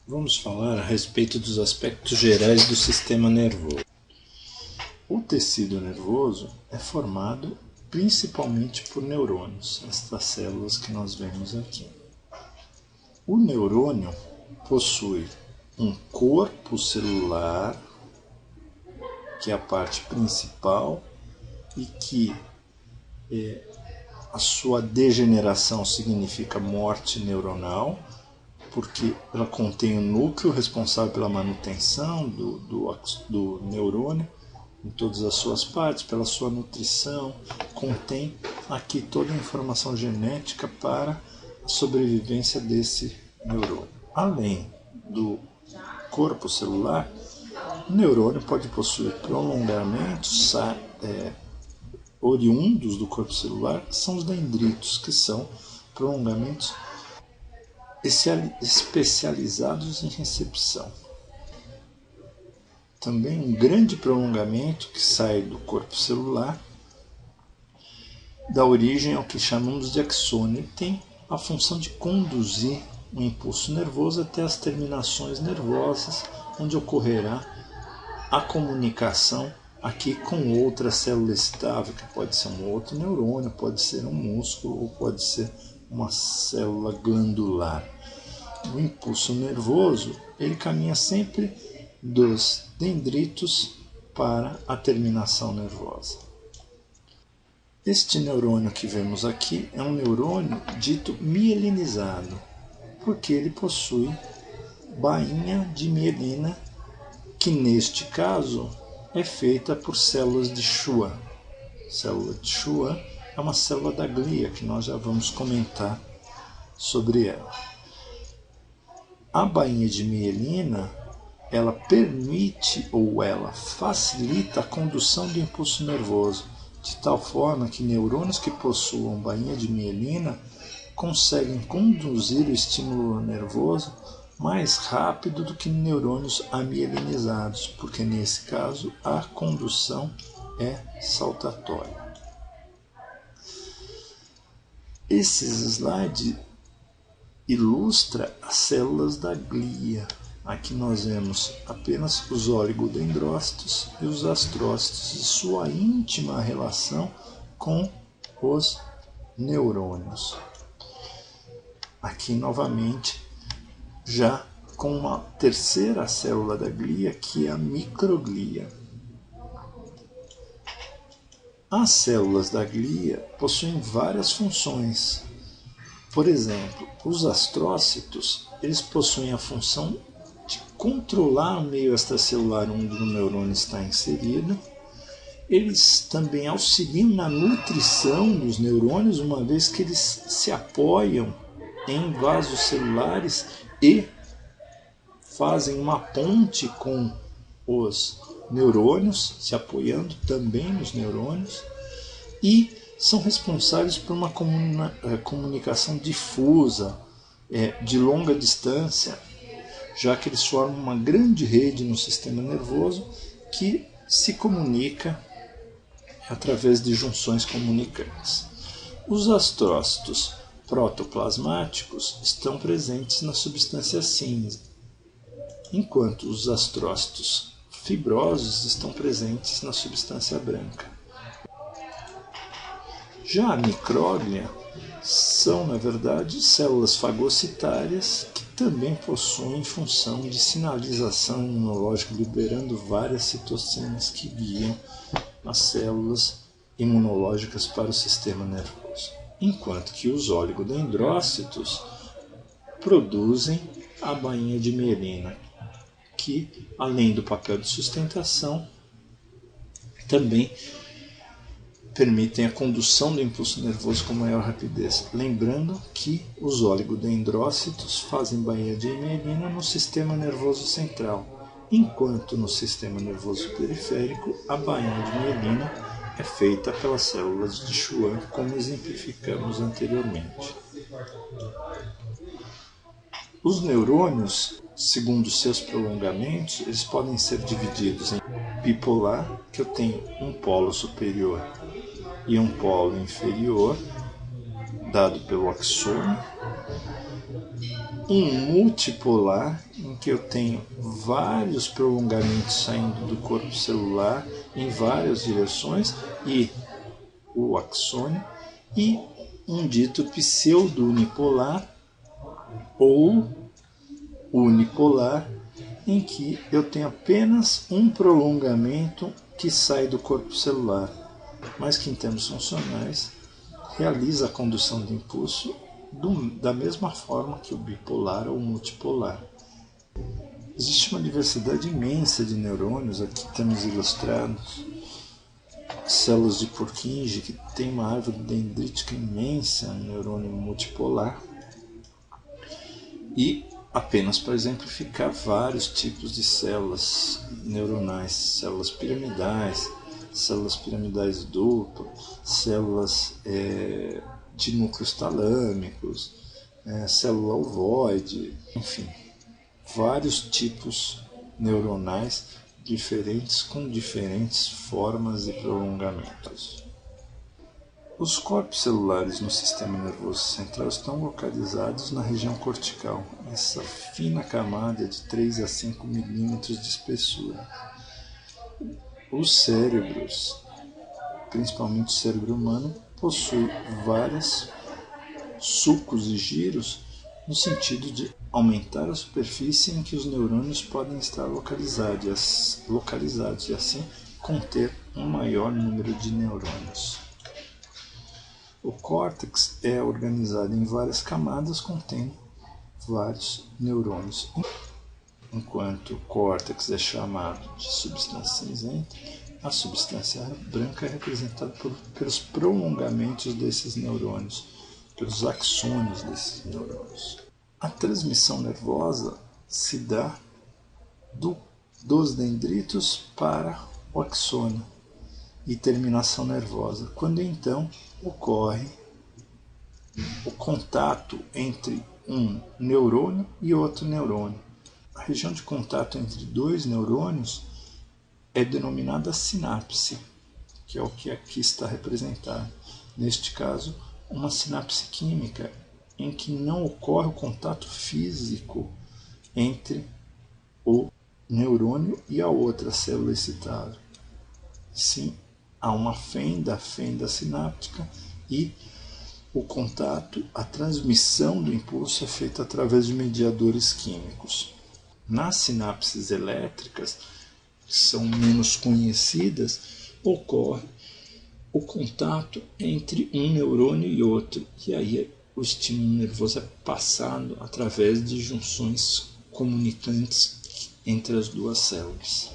Vamos falar a respeito dos aspectos gerais do sistema nervoso. O tecido nervoso é formado principalmente por neurônios, estas células que nós vemos aqui. O neurônio possui um corpo celular, que é a parte principal, e que a sua degeneração significa morte neuronal, porque ela contém o núcleo responsável pela manutenção do neurônio em todas as suas partes, pela sua nutrição, contém aqui toda a informação genética para a sobrevivência desse neurônio. Além do corpo celular, o neurônio pode possuir prolongamentos oriundos do corpo celular, que são os dendritos, que são prolongamentos especializados em recepção. Também um grande prolongamento que sai do corpo celular dá origem ao que chamamos de axônio, e tem a função de conduzir o impulso nervoso até as terminações nervosas, onde ocorrerá a comunicação aqui com outra célula excitável, que pode ser um outro neurônio, pode ser um músculo ou pode ser uma célula glandular. O impulso nervoso ele caminha sempre dos dendritos para a terminação nervosa. Este neurônio que vemos aqui é um neurônio dito mielinizado, porque ele possui bainha de mielina, que neste caso é feita por células de Schwann. A célula de Schwann é uma célula da glia, que nós já vamos comentar sobre ela. A bainha de mielina, ela permite ou ela facilita a condução do impulso nervoso, de tal forma que neurônios que possuam bainha de mielina conseguem conduzir o estímulo nervoso mais rápido do que neurônios amielinizados, porque nesse caso a condução é saltatória. Esses slides ilustram as células da glia. Aqui nós vemos apenas os oligodendrócitos e os astrócitos e sua íntima relação com os neurônios. Aqui novamente, já com uma terceira célula da glia, que é a microglia. As células da glia possuem várias funções. Por exemplo, os astrócitos, eles possuem a função de controlar o meio extracelular onde o neurônio está inserido. Eles também auxiliam na nutrição dos neurônios, uma vez que eles se apoiam em vasos celulares e fazem uma ponte com os neurônios, se apoiando também nos neurônios, e são responsáveis por uma comunicação difusa, de longa distância, já que eles formam uma grande rede no sistema nervoso que se comunica através de junções comunicantes. Os astrócitos protoplasmáticos estão presentes na substância cinza, enquanto os astrócitos fibrosos estão presentes na substância branca. Já a micróglia são, na verdade, células fagocitárias que também possuem função de sinalização imunológica, liberando várias citocinas que guiam as células imunológicas para o sistema nervoso. Enquanto que os oligodendrócitos produzem a bainha de mielina, que, além do papel de sustentação, também permitem a condução do impulso nervoso com maior rapidez. Lembrando que os oligodendrócitos fazem bainha de mielina no sistema nervoso central, enquanto no sistema nervoso periférico a bainha de mielina é feita pelas células de Schwann, como exemplificamos anteriormente. Os neurônios, segundo seus prolongamentos, eles podem ser divididos em bipolar, que eu tenho um polo superior e um polo inferior, dado pelo axônio, um multipolar, em que eu tenho vários prolongamentos saindo do corpo celular em várias direções, e o axônio, e um dito pseudo-unipolar ou unipolar, em que eu tenho apenas um prolongamento que sai do corpo celular, mas que em termos funcionais realiza a condução de impulso da mesma forma que o bipolar ou multipolar. Existe uma diversidade imensa de neurônios, aqui temos ilustrados células de Purkinje, que tem uma árvore dendrítica imensa, um neurônio multipolar, e apenas para exemplificar vários tipos de células neuronais, células piramidais duplas, células de núcleos talâmicos, célula ovoide, enfim, vários tipos neuronais diferentes com diferentes formas e prolongamentos. Os corpos celulares no sistema nervoso central estão localizados na região cortical, essa fina camada de 3 a 5 milímetros de espessura. Os cérebros, principalmente o cérebro humano, possui vários sulcos e giros no sentido de aumentar a superfície em que os neurônios podem estar localizados e assim conter um maior número de neurônios. O córtex é organizado em várias camadas contendo vários neurônios. Enquanto o córtex é chamado de substância cinzenta, a substância branca é representada pelos prolongamentos desses neurônios, pelos axônios desses neurônios. A transmissão nervosa se dá dos dendritos para o axônio e terminação nervosa, quando então ocorre o contato entre um neurônio e outro neurônio. A região de contato entre dois neurônios é denominada sinapse, que é o que aqui está representado. Neste caso, uma sinapse química, em que não ocorre o contato físico entre o neurônio e a outra célula excitada. Sim, há uma fenda sináptica, e o contato, a transmissão do impulso é feita através de mediadores químicos. Nas sinapses elétricas, que são menos conhecidas, ocorre o contato entre um neurônio e outro, e aí o estímulo nervoso é passado através de junções comunicantes entre as duas células.